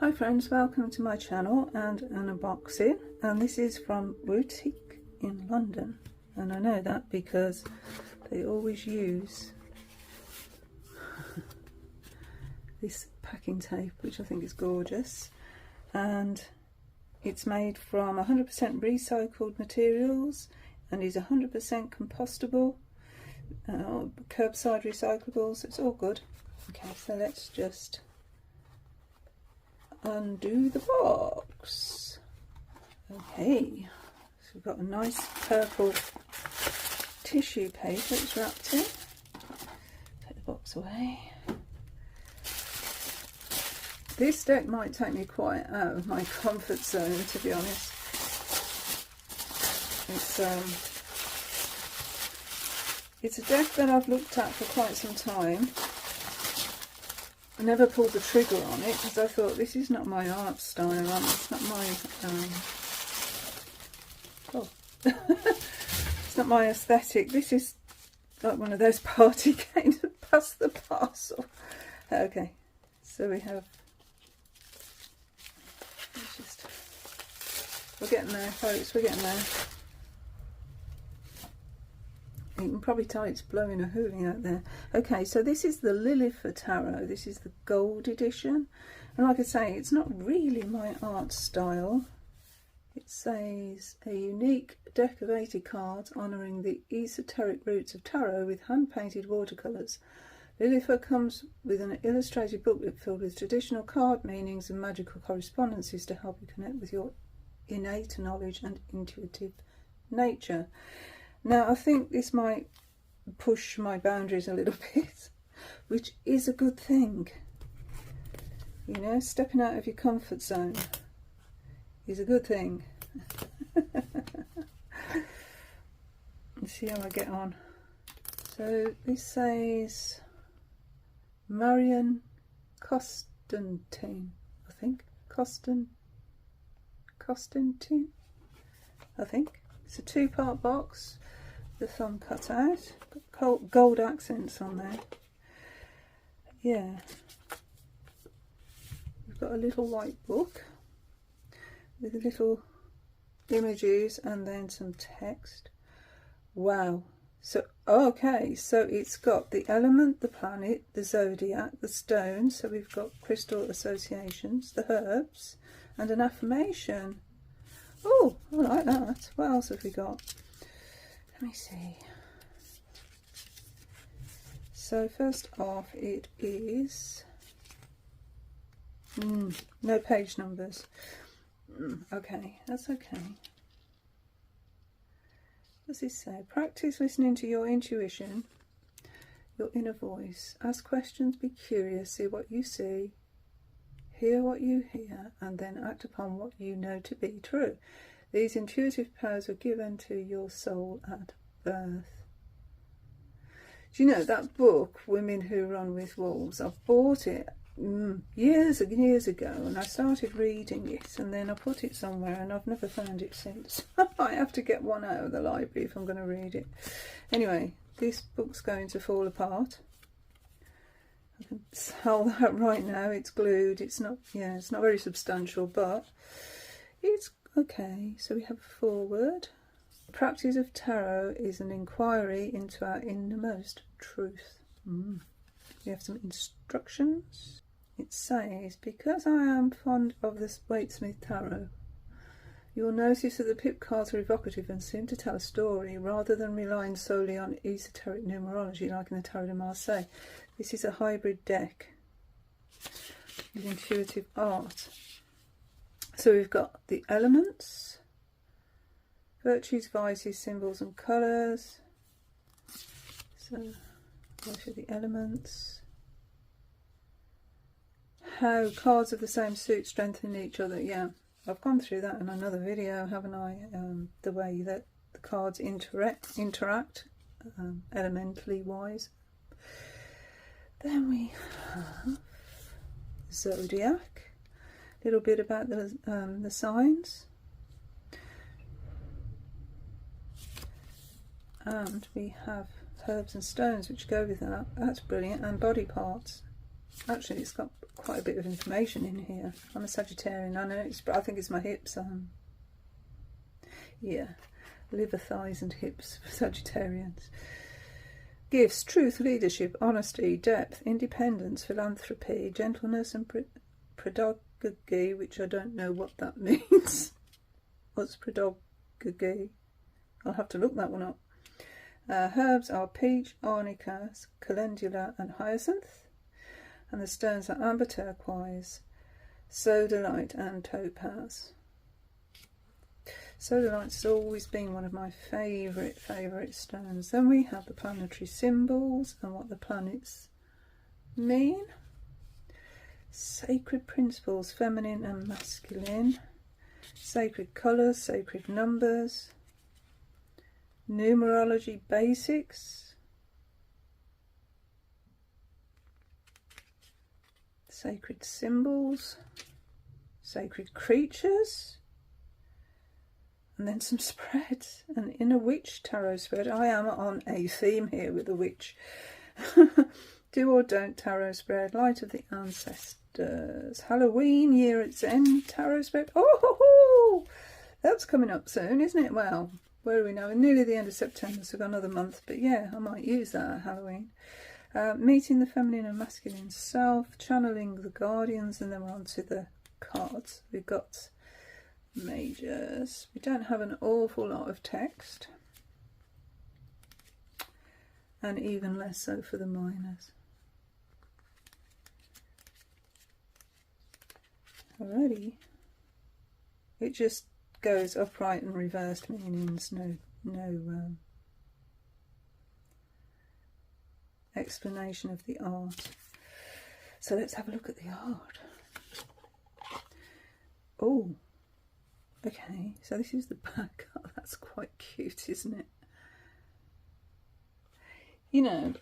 Hi friends, welcome to my channel and an unboxing, and this is from Boutique in London, and I know that because they always use this packing tape, which I think is gorgeous, and it's made from 100% recycled materials and is 100% compostable, curbside recyclables. It's all good. Okay, so let's just undo the box. Okay, so we've got a nice purple tissue paper it's wrapped in. Take the box away. This deck might take me quite out of my comfort zone, to be honest. It's a deck that I've looked at for quite some time. I never pulled the trigger on it because I thought this is not my art style. It's not my it's not my aesthetic. This is like one of those party games. Pass the parcel. Okay, so we have. We're getting there, folks. We're getting there. You can probably tell it's blowing a hoolie out there. Okay, so this is the Lilifer Tarot. This is the gold edition. And like I say, it's not really my art style. It says, a unique deck of 80 cards honouring the esoteric roots of tarot with hand-painted watercolours. Lilifer comes with an illustrated booklet filled with traditional card meanings and magical correspondences to help you connect with your innate knowledge and intuitive nature. Now, I think this might push my boundaries a little bit, which is a good thing. You know, stepping out of your comfort zone is a good thing. Let's see how I get on. So this says Marion Constantine, I think. Constantine, I think. It's a two-part box. The thumb cut out. Got gold accents on there. Yeah. We've got a little white book with little images and then some text. Wow. So, okay, so it's got the element, the planet, the zodiac, the stones. So we've got crystal associations, the herbs, and an affirmation. Oh, I like that. What else have we got? Let me see. So first off, it is no page numbers. Okay, that's okay. What does this say? Practice listening to your intuition, your inner voice. Ask questions, be curious, see what you see, hear what you hear, and then act upon what you know to be true. These intuitive powers were given to your soul at birth. Do you know that book, Women Who Run With Wolves? I bought it years and years ago, and I started reading it, and then I put it somewhere, and I've never found it since. I might have to get one out of the library if I'm going to read it. Anyway, this book's going to fall apart. I can tell that right now. It's glued. It's not very substantial, but it's okay. So we have a foreword. The practice of tarot is an inquiry into our innermost truth. We have some instructions. It says, because I am fond of the Waite-Smith Tarot, you will notice that the pip cards are evocative and seem to tell a story rather than relying solely on esoteric numerology like in the Tarot de Marseille. This is a hybrid deck with intuitive art. So we've got the elements, virtues, vices, symbols and colours. So those are the elements. How cards of the same suit strengthen each other. Yeah, I've gone through that in another video, haven't I? The way that the cards interact elementally wise. Then we have zodiac. A little bit about the signs. And we have herbs and stones which go with that. That's brilliant. And body parts. Actually, it's got quite a bit of information in here. I'm a Sagittarian. I know I think it's my hips. Yeah, liver, thighs and hips for Sagittarians. Gifts: truth, leadership, honesty, depth, independence, philanthropy, gentleness and pedagogy, which I don't know what that means. What's pedagogy? I'll have to look that one up. Herbs are peach, arnica, calendula and hyacinth. And the stones are amber, turquoise, sodalite and topaz. Sodalite's always been one of my favourite stones. Then we have the planetary symbols and what the planets mean. Sacred principles, feminine and masculine. Sacred colours, sacred numbers. Numerology basics. Sacred symbols. Sacred creatures. And then some spreads. An inner witch tarot spread. I am on a theme here with the witch. Do or don't tarot spread. Light of the ancestors. Halloween, year at end tarot spread. Oh, that's coming up soon, isn't it? Well, where are we now? We're nearly the end of September, so we've got another month. But yeah, I might use that at Halloween. Meeting the feminine and masculine self. Channeling the guardians. And then we're on to the cards. We've got majors. We don't have an awful lot of text. And even less so for the minors. Alrighty. It just goes upright and reversed meanings, no explanation of the art. So let's have a look at the art. Oh, okay, so this is the back. Oh, that's quite cute, isn't it? You know,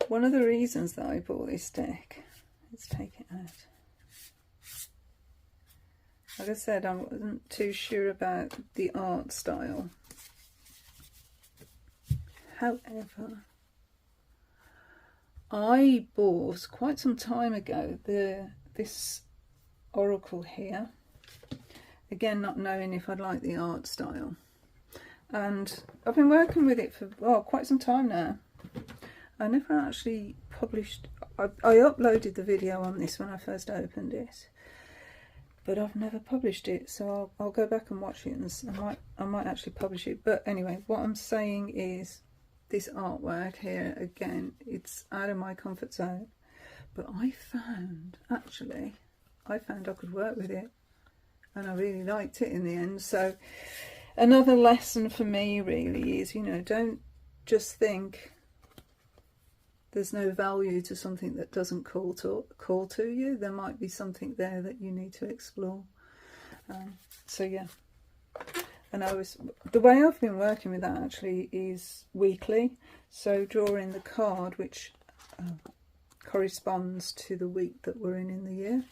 one of the reasons that I bought this deck, let's take it out. Like I said, I wasn't too sure about the art style. However, I bought quite some time ago this oracle here. Again, not knowing if I'd like the art style. And I've been working with it for quite some time now. I never actually published. I uploaded the video on this when I first opened it. But I've never published it, so I'll go back and watch it, and I might actually publish it. But anyway, what I'm saying is this artwork here, again, it's out of my comfort zone. But I found I could work with it, and I really liked it in the end. So another lesson for me really is, you know, don't just think there's no value to something that doesn't call to you. There might be something there that you need to explore. So yeah, and the way I've been working with that actually is weekly. So drawing the card which corresponds to the week that we're in the year.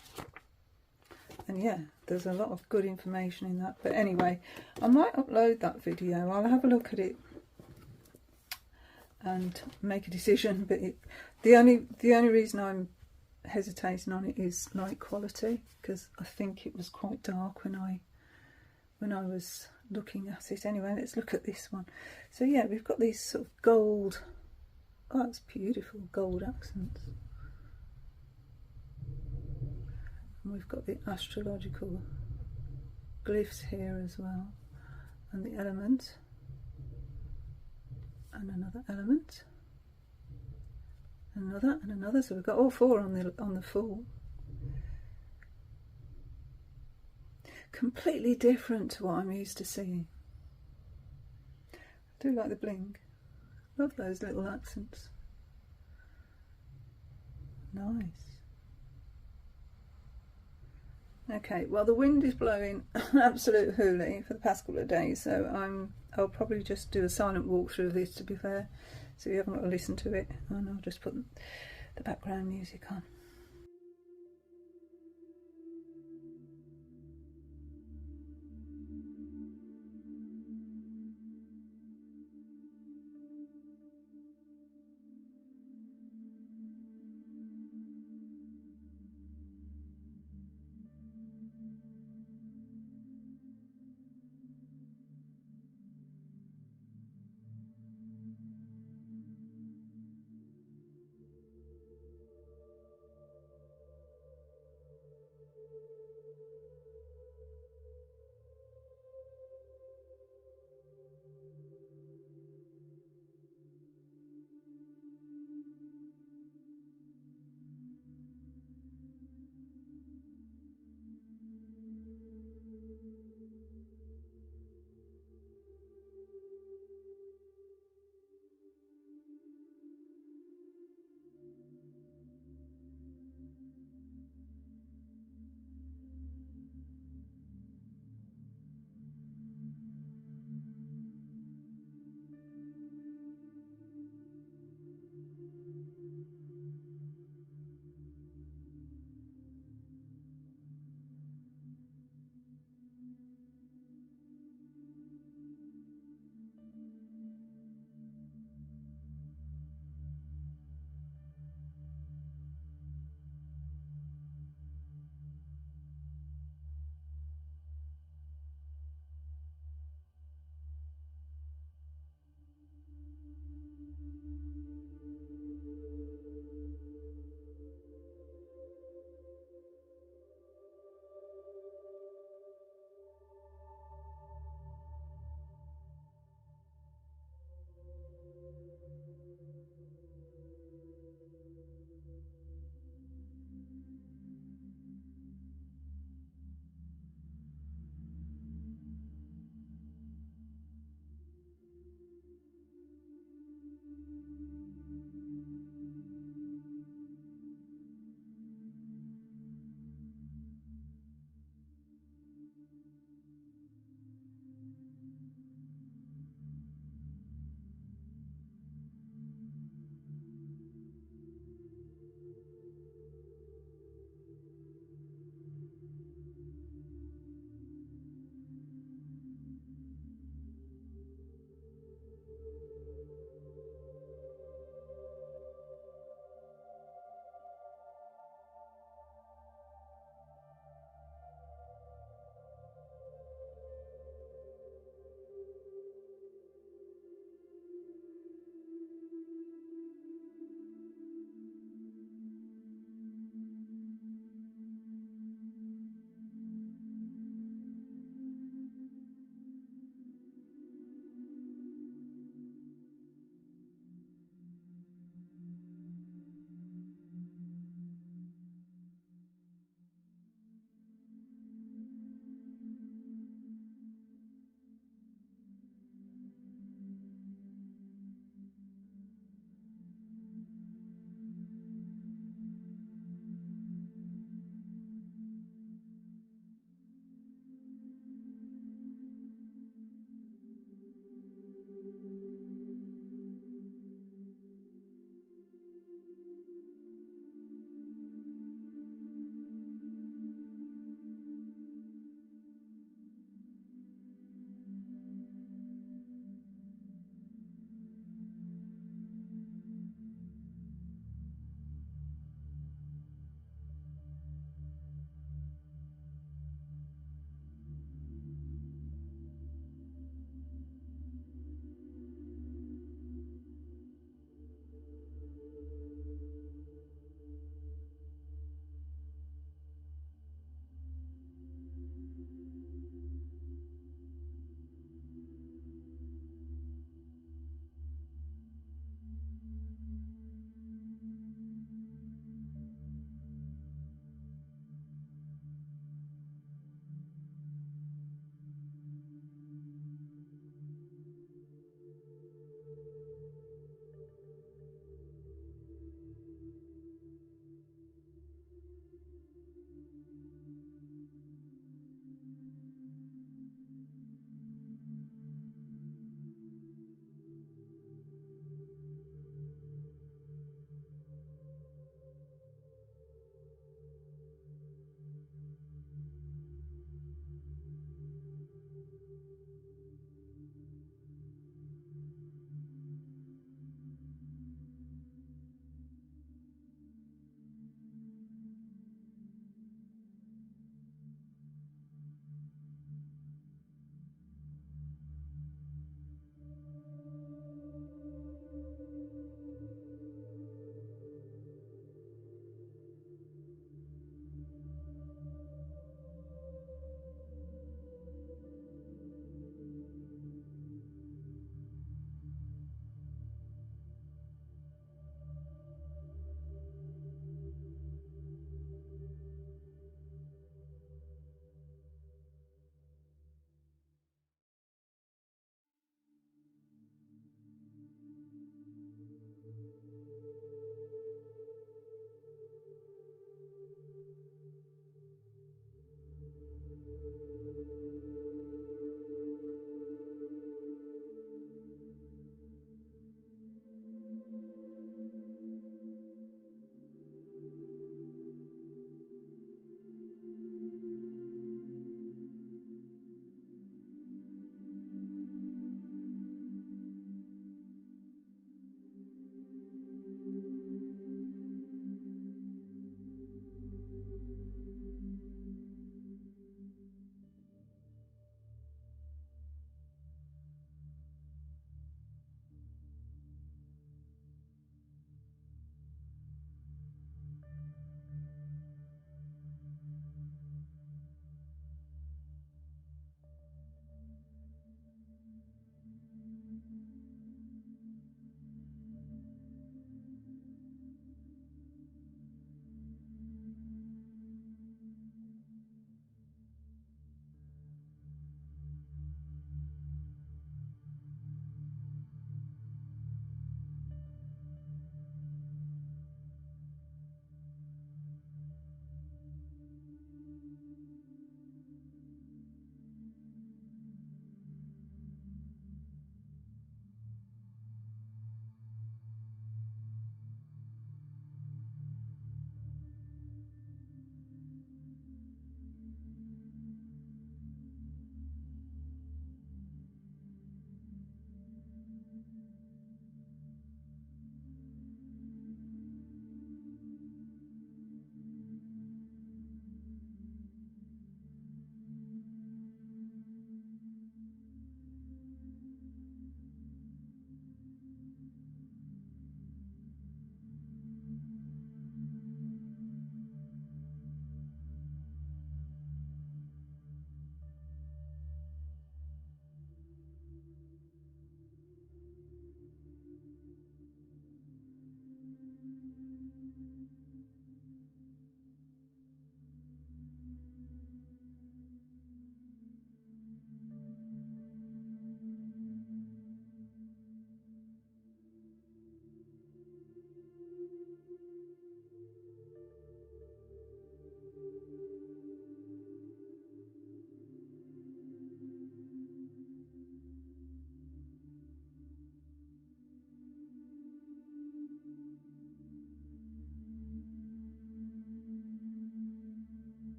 And yeah, there's a lot of good information in that. But anyway, I might upload that video. I'll have a look at it and make a decision, but the only reason I'm hesitating on it is light quality, because I think it was quite dark when I was looking at it. Anyway, let's look at this one. So yeah, we've got these sort of gold, oh, that's beautiful, gold accents, and we've got the astrological glyphs here as well, and the element. And another element, another and another. So we've got all four on the full. Completely different to what I'm used to seeing. I do like the bling. Love those little accents. Nice. Okay, well the wind is blowing absolute hoolie for the past couple of days, so I'll probably just do a silent walkthrough of this, to be fair, so you haven't got to listen to it, and I'll just put the background music on.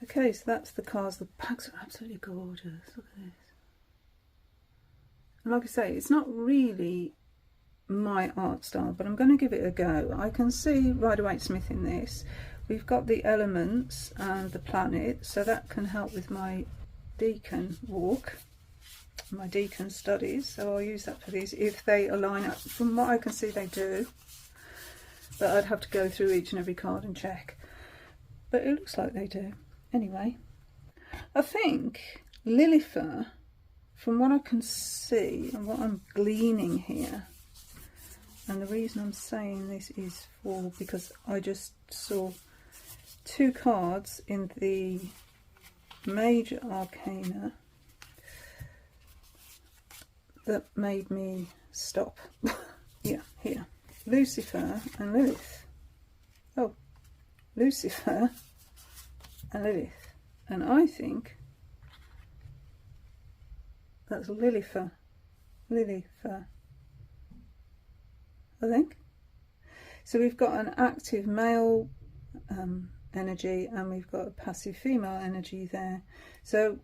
Okay, so that's the cards. The packs are absolutely gorgeous. Look at this. And like I say, it's not really my art style, but I'm going to give it a go. I can see Rider-Waite-Smith in this. We've got the elements and the planet, so that can help with my deacon walk, my deacon studies, so I'll use that for these if they align up. From what I can see, they do, but I'd have to go through each and every card and check, but it looks like they do. Anyway, I think Lilifer, from what I can see and what I'm gleaning here, and the reason I'm saying this is because I just saw 2 cards in the major arcana that made me stop. Yeah, here. Lucifer and Lilith. Oh, Lucifer and Lilith. And I think that's Lilifer. Lilifer. I think. So we've got an active male energy and we've got a passive female energy there. So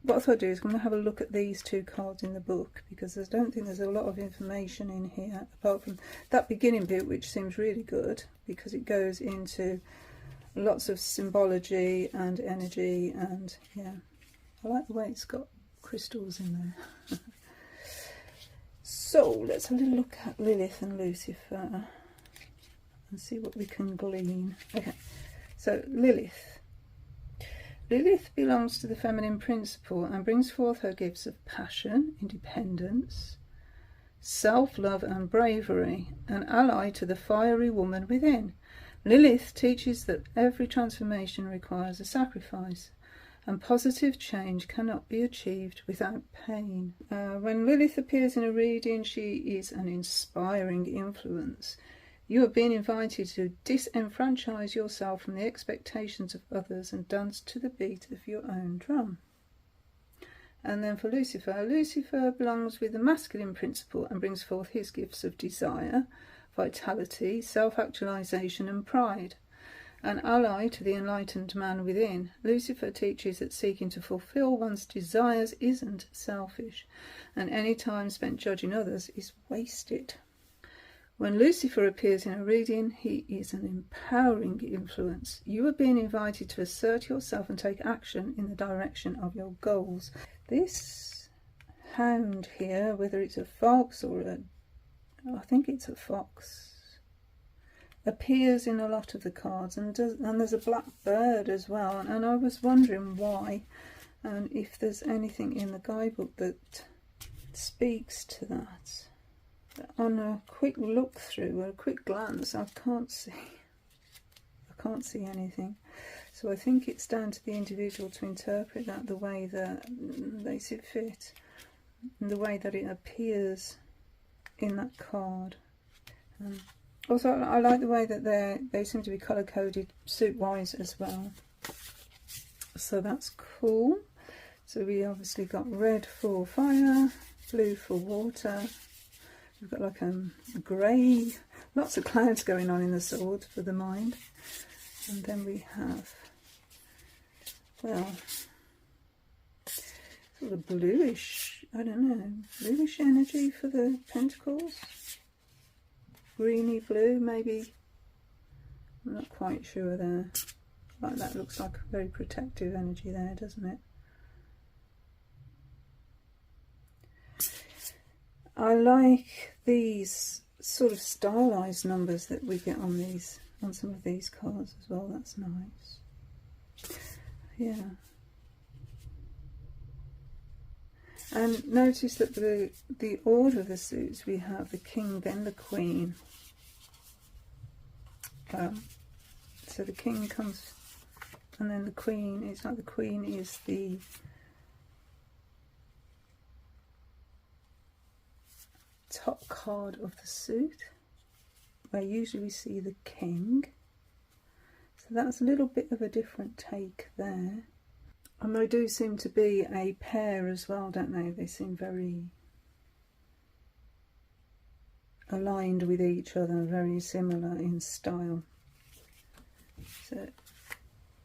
what I thought I'd do is I'm going to have a look at these 2 cards in the book, because I don't think there's a lot of information in here apart from that beginning bit, which seems really good because it goes into lots of symbology and energy, and yeah, I like the way it's got crystals in there. So let's have a little look at Lilith and Lucifer and see what we can glean. Okay, so Lilith. Lilith belongs to the feminine principle and brings forth her gifts of passion, independence, self-love and bravery, an ally to the fiery woman within. Lilith teaches that every transformation requires a sacrifice, and positive change cannot be achieved without pain. When Lilith appears in a reading, she is an inspiring influence. You are being invited to disenfranchise yourself from the expectations of others and dance to the beat of your own drum. And then for Lucifer, Lucifer belongs with the masculine principle and brings forth his gifts of desire, vitality, self-actualization and pride. An ally to the enlightened man within, Lucifer teaches that seeking to fulfill one's desires isn't selfish, and any time spent judging others is wasted. When Lucifer appears in a reading, he is an empowering influence. You are being invited to assert yourself and take action in the direction of your goals. This hound here, whether it's a fox or I think it's a fox, appears in a lot of the cards, and there's a black bird as well, and I was wondering why, and if there's anything in the guidebook that speaks to that. But on a quick look through, a quick glance, I can't see anything. So I think it's down to the individual to interpret that the way that they see fit, and the way that it appears in that card. Also, I like the way that they seem to be colour coded suit-wise as well. So that's cool. So we obviously got red for fire, blue for water. We've got like a grey, lots of clouds going on in the sword for the mind. And then we have, well, sort of bluish, I don't know, bluish energy for the pentacles. Greeny blue, maybe. I'm not quite sure there. Like that looks like a very protective energy there, doesn't it? I like these sort of stylized numbers that we get on these, on some of these cards as well. That's nice. Yeah. And notice that the order of the suits, we have the king, then the queen. So the king comes, and then the queen. It's like the queen is the top card of the suit, where usually we see the king. So that's a little bit of a different take there. And they do seem to be a pair as well, don't they? They seem very aligned with each other, very similar in style. So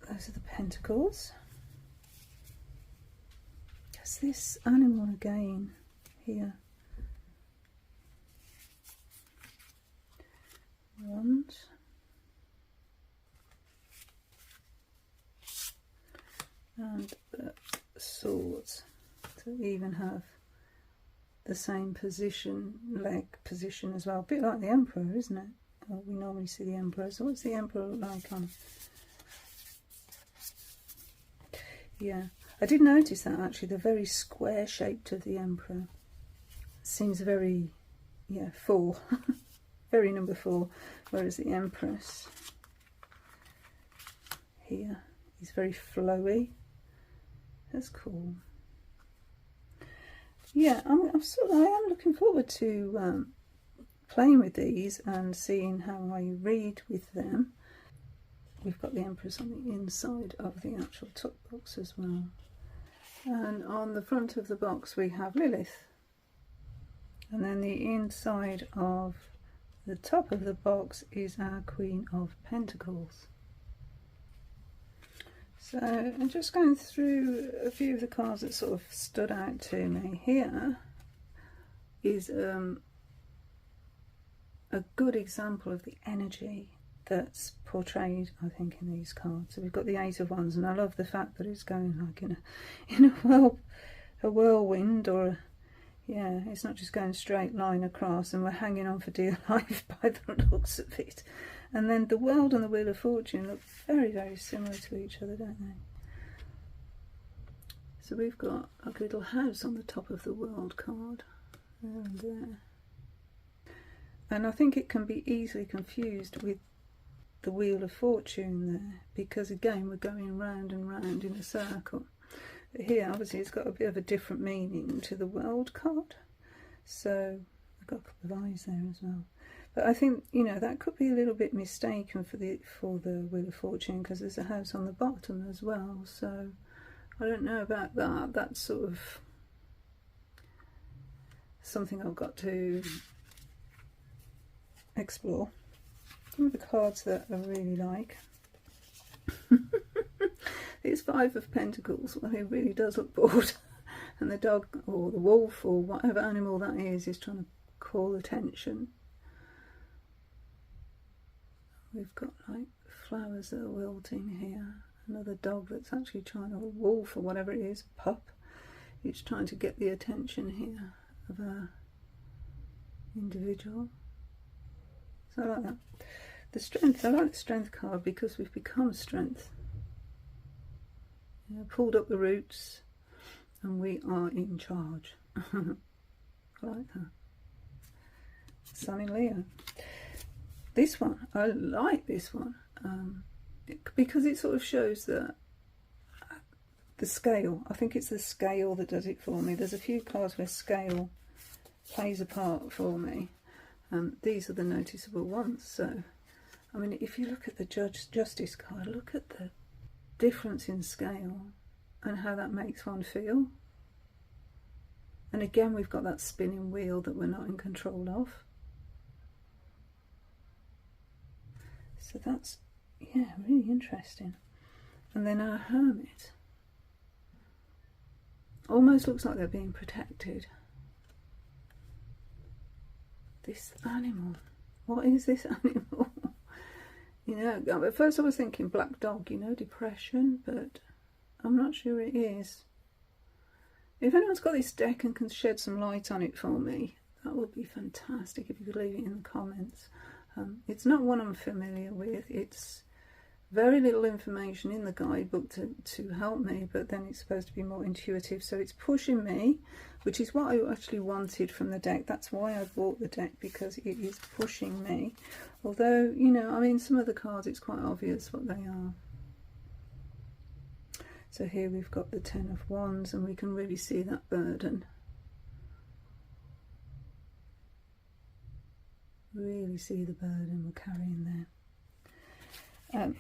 those are the pentacles. There's this animal again here. Wands. And the swords, to even have the same position, leg position as well. A bit like the Emperor, isn't it? Well, we normally see the Emperor. So what's the Emperor look like on? Yeah, I did notice that actually, the very square shaped of the Emperor seems very, yeah, 4, very number 4, whereas the Empress here is very flowy. That's cool. Yeah, I am looking forward to playing with these and seeing how I read with them. We've got the Empress on the inside of the actual top box as well. And on the front of the box we have Lilith. And then the inside of the top of the box is our Queen of Pentacles. So I'm just going through a few of the cards that sort of stood out to me. Here is a good example of the energy that's portrayed, I think, in these cards. So we've got the Eight of Wands, and I love the fact that it's going like in a whirlwind, or yeah, it's not just going straight line across, and we're hanging on for dear life by the looks of it. And then the World and the Wheel of Fortune look very, very similar to each other, don't they? So we've got like a little house on the top of the World card, and there. And I think it can be easily confused with the Wheel of Fortune there, because again we're going round and round in a circle. But here obviously it's got a bit of a different meaning to the World card, so I've got a couple of eyes there as well. But I think, you know, that could be a little bit mistaken for the Wheel of Fortune, because there's a house on the bottom as well, so I don't know about that. That's sort of something I've got to explore. Some of the cards that I really like. This Five of Pentacles, well, he really does look bored. And the dog or the wolf or whatever animal that is trying to call attention. We've got like flowers that are wilting here. Another dog that's actually trying to, or wolf or whatever it is, pup. It's trying to get the attention here of a individual. So I like that. The Strength, I like the Strength card because we've become strength. Yeah, pulled up the roots and we are in charge. I like that. Sun in Leo. This one, I like this one because it sort of shows the scale. I think it's the scale that does it for me. There's a few cards where scale plays a part for me. These are the noticeable ones. So, I mean, if you look at the Justice card, look at the difference in scale and how that makes one feel. And again, we've got that spinning wheel that we're not in control of. So that's, yeah, really interesting. And then our Hermit. Almost looks like they're being protected. This animal. What is this animal? You know, at first I was thinking black dog, you know, depression, but I'm not sure it is. If anyone's got this deck and can shed some light on it for me, that would be fantastic if you could leave it in the comments. It's not one I'm familiar with. It's very little information in the guidebook to help me, but then it's supposed to be more intuitive, so it's pushing me, which is what I actually wanted from the deck. That's why I bought the deck, because it is pushing me. Although, you know, I mean, some of the cards, it's quite obvious what they are. So here we've got the Ten of Wands, and we can really see that burden. Really see the burden we're carrying there.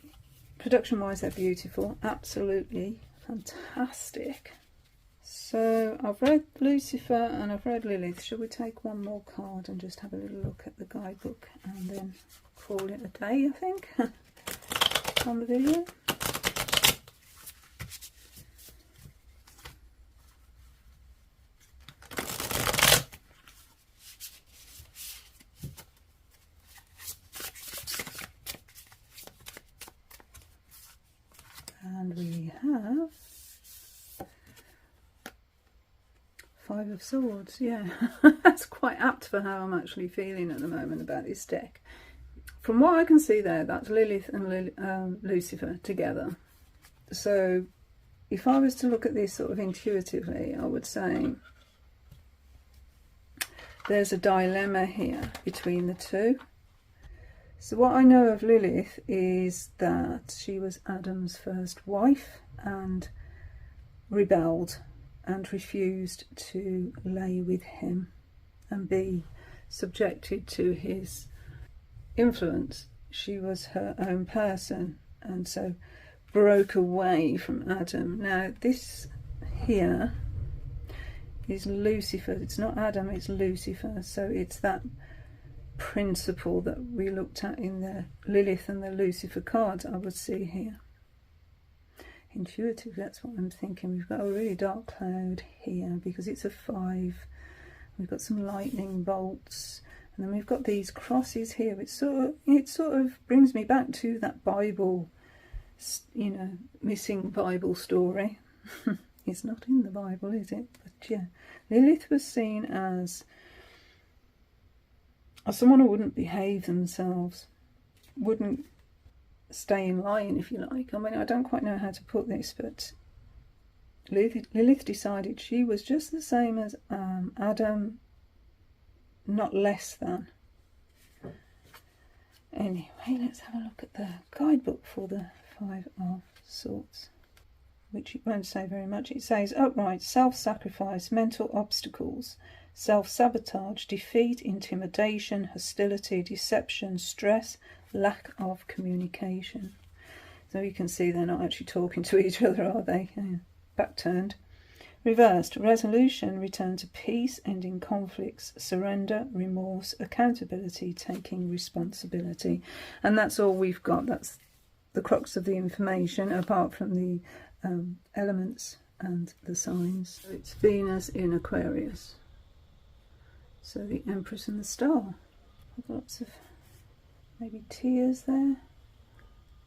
Production wise, they're beautiful, absolutely fantastic. So I've read Lucifer and I've read Lilith. Shall we take one more card and just have a little look at the guidebook and then call it a day, I think, on the video? have 5 of Swords. Yeah, that's quite apt for how I'm actually feeling at the moment about this deck. From what I can see there, that's Lilith and Lucifer together. So if I was to look at this sort of intuitively, I would say there's a dilemma here between the two. So what I know of Lilith is that she was Adam's first wife and rebelled and refused to lay with him and be subjected to his influence. She was her own person and so broke away from Adam. Now this here is Lucifer. It's not Adam, it's Lucifer. So it's that principle that we looked at in the Lilith and the Lucifer cards I would see here. Intuitive, that's what I'm thinking. We've got a really dark cloud here because it's a 5. We've got some lightning bolts. And then we've got these crosses here. It sort of brings me back to that Bible, you know, missing Bible story. It's not in the Bible, is it? But yeah, Lilith was seen as someone who wouldn't behave themselves, wouldn't stay in line, if you like. I mean, I don't quite know how to put this, but Lilith decided she was just the same as Adam, not less than. Anyway, let's have a look at the guidebook for the 5 of Swords, which it won't say very much. It says upright, self-sacrifice, mental obstacles, self-sabotage, defeat, intimidation, hostility, deception, stress, lack of communication. So you can see they're not actually talking to each other, are they? Yeah. Back turned. Reversed, resolution, return to peace, ending conflicts, surrender, remorse, accountability, taking responsibility. And that's all we've got. That's the crux of the information, apart from the elements and the signs. So it's Venus in Aquarius. So the Empress and the Star. I've got lots of maybe tears there.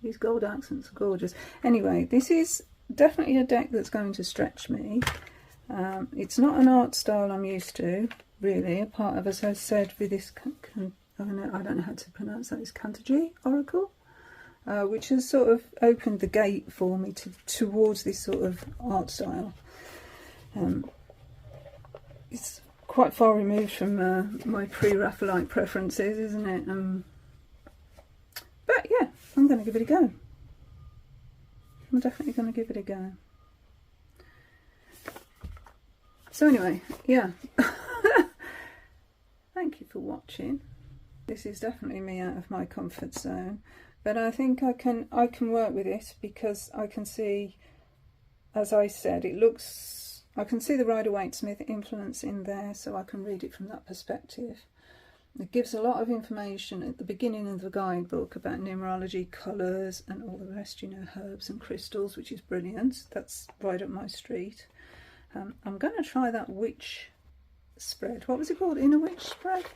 These gold accents are gorgeous. Anyway, this is definitely a deck that's going to stretch me. It's not an art style I'm used to, really, a part of, as I said, with this, I don't know how to pronounce that, this Canterbury Oracle, which has sort of opened the gate for me towards this sort of art style. It's quite far removed from my pre-Raphaelite preferences, isn't it? But yeah, I'm going to give it a go. I'm definitely going to give it a go. So anyway, yeah. Thank you for watching. This is definitely me out of my comfort zone, but I think I can work with it because I can see, as I said, I can see the Rider-Waite-Smith influence in there, so I can read it from that perspective. It gives a lot of information at the beginning of the guidebook about numerology, colours and all the rest, you know, herbs and crystals, which is brilliant. That's right up my street. I'm going to try that witch spread. What was it called? Inner Witch spread?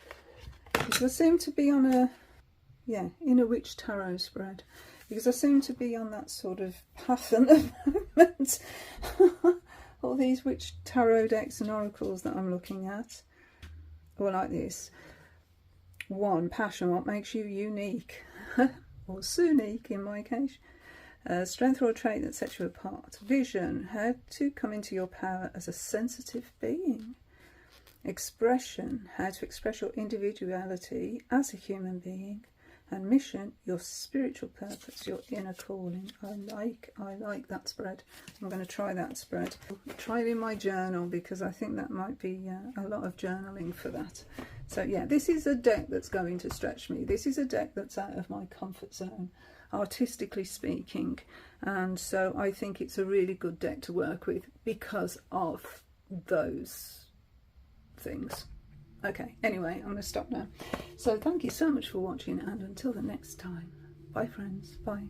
Because I seem to be on a, yeah, Inner Witch Tarot spread. Because I seem to be on that sort of path at the moment. All these witch tarot decks and oracles that I'm looking at. Or like this. 1. Passion, what makes you unique? Or Sunique in my case. Strength or a trait that sets you apart. Vision, how to come into your power as a sensitive being. Expression, how to express your individuality as a human being. And mission, your spiritual purpose, your inner calling. I like that spread. I'm going to try that spread. I'll try it in my journal because I think that might be a lot of journaling for that. So yeah, this is a deck that's going to stretch me. This is a deck that's out of my comfort zone, artistically speaking. And so I think it's a really good deck to work with because of those things. Okay, anyway, I'm going to stop now. So thank you so much for watching, and until the next time, bye friends, bye.